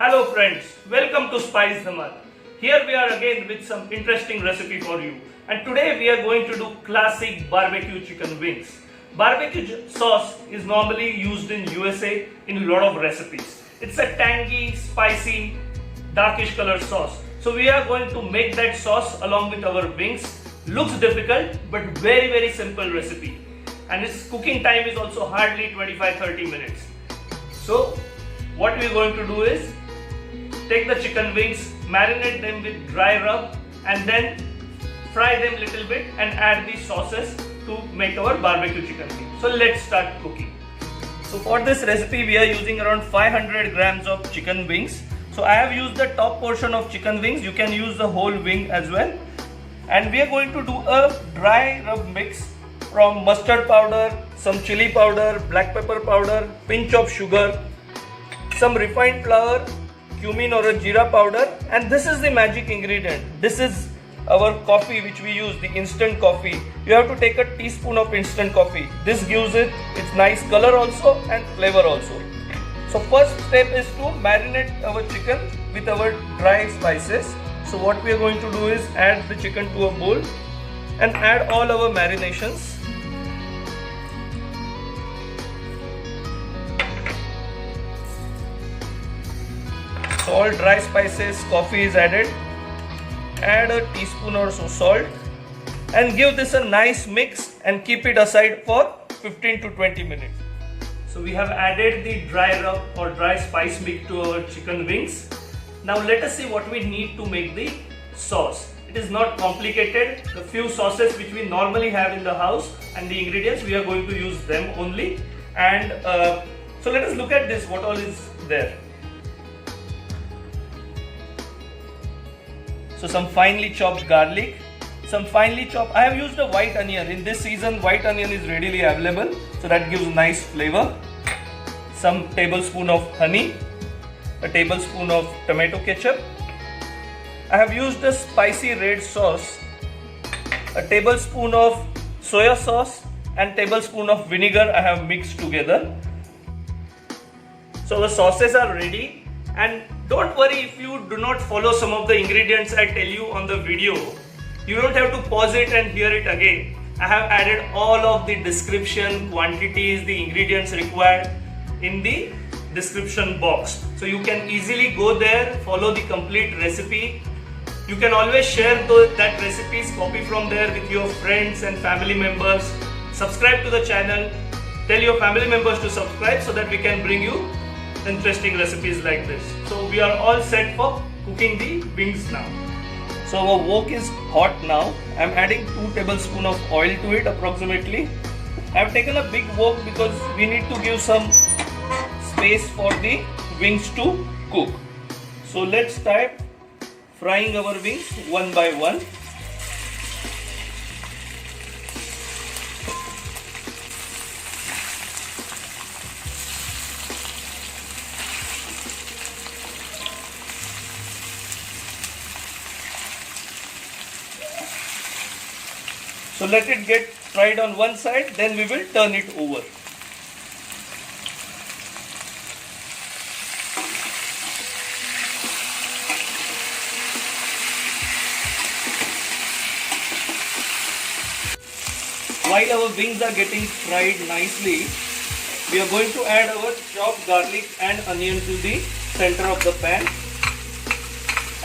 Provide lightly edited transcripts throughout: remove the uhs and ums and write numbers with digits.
Hello friends, welcome to spicedhamal. Here we are again with some interesting recipe for you. And today we are going to do classic barbecue chicken wings. Barbecue sauce is normally used in USA in a lot of recipes. It's a tangy, spicy, darkish color sauce. So we are going to make that sauce along with our wings. Looks difficult but very simple recipe. And its cooking time is also hardly 25-30 minutes. So what we are going to do is take the chicken wings, marinate them with dry rub and then fry them little bit and add the sauces to make our barbecue chicken wings. So let's start cooking. So for this recipe we are using around 500 grams of chicken wings. So I have used the top portion of chicken wings. You can use the whole wing as well. And we are going to do a dry rub mix from mustard powder, some chili powder, black pepper powder, pinch of sugar, some refined flour, cumin or a jeera powder, and this is the magic ingredient. This is our coffee which we use, the instant coffee. You have to take a teaspoon of instant coffee. This gives it its nice color also and flavor also. So first step is to marinate our chicken with our dry spices. So what we are going to do is add the chicken to a bowl and add all our marinations. So all dry spices, coffee is added. Add a teaspoon or so salt and give this a nice mix and keep it aside for 15 to 20 minutes. So we have added the dry rub or dry spice mix to our chicken wings. Now let us see what we need to make the sauce. It is not complicated. The few sauces which we normally have in the house and the ingredients, we are going to use them only. And so let us look at this, what all is there. So some finely chopped garlic, some finely chopped, I have used a white onion. In this season, white onion is readily available. So that gives nice flavor. Some tablespoon of honey, a tablespoon of tomato ketchup. I have used a spicy red sauce, a tablespoon of soya sauce and tablespoon of vinegar I have mixed together. So the sauces are ready. And don't worry if you do not follow some of the ingredients I tell you on the video. You don't have to pause it and hear it again. I have added all of the description, quantities, the ingredients required in the description box. So you can easily go there, follow the complete recipe. You can always share that recipes, copy from there with your friends and family members. Subscribe to the channel. Tell your family members to subscribe so that we can bring you interesting recipes like this. So we are all set for cooking the wings now. So our wok is hot now. I am adding 2 tablespoons of oil to it approximately. I have taken a big wok because we need to give some space for the wings to cook. So let's start frying our wings one by one. So let it get fried on one side, then we will turn it over. While our wings are getting fried nicely, we are going to add our chopped garlic and onion to the center of the pan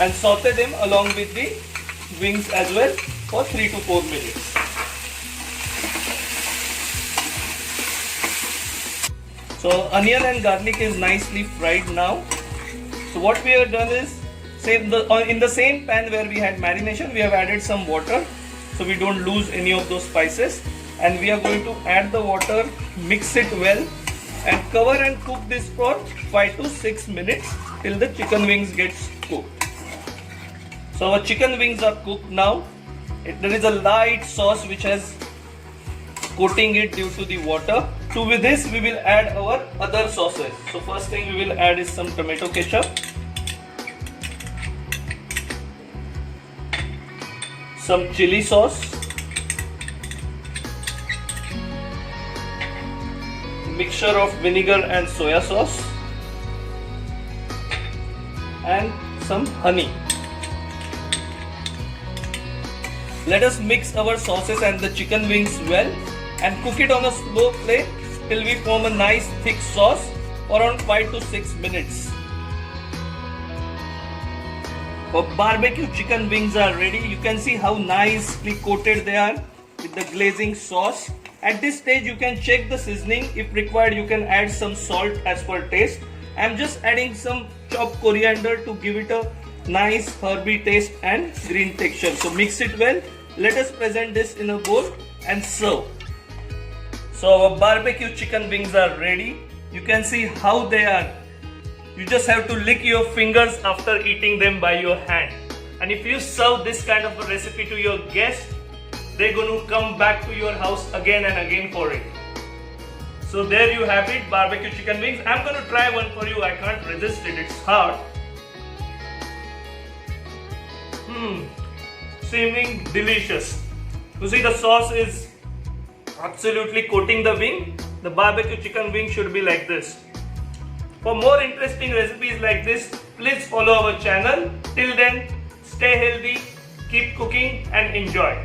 and saute them along with the wings as well for 3 to 4 minutes. So onion and garlic is nicely fried now. So what we have done is, in the same pan where we had marination, we have added some water so we don't lose any of those spices. And we are going to add the water, mix it well and cover and cook this for 5 to 6 minutes till the chicken wings gets cooked. So our chicken wings are cooked now. There is a light sauce which has coating it due to the water. So with this we will add our other sauces. So first thing we will add is some tomato ketchup, some chili sauce, mixture of vinegar and soya sauce, and some honey. Let us mix our sauces and the chicken wings well and cook it on a slow flame till we form a nice thick sauce for around 5 to 6 minutes. Our barbecue chicken wings are ready. You can see how nicely coated they are with the glazing sauce. At this stage you can check the seasoning. If required you can add some salt as per taste. I am just adding some chopped coriander to give it a nice herby taste and green texture. So mix it well. Let us present this in a bowl and serve. So our barbecue chicken wings are ready. You can see how they are. You just have to lick your fingers after eating them by your hand. And if you serve this kind of a recipe to your guests, they're going to come back to your house again and again for it. So there you have it, barbecue chicken wings. I'm going to try one for you. I can't resist it. It's hard. Seeming delicious. You see the sauce is absolutely coating the wing. The barbecue chicken wing should be like this. For more interesting recipes like this, please follow our channel. Till then, stay healthy, keep cooking and enjoy.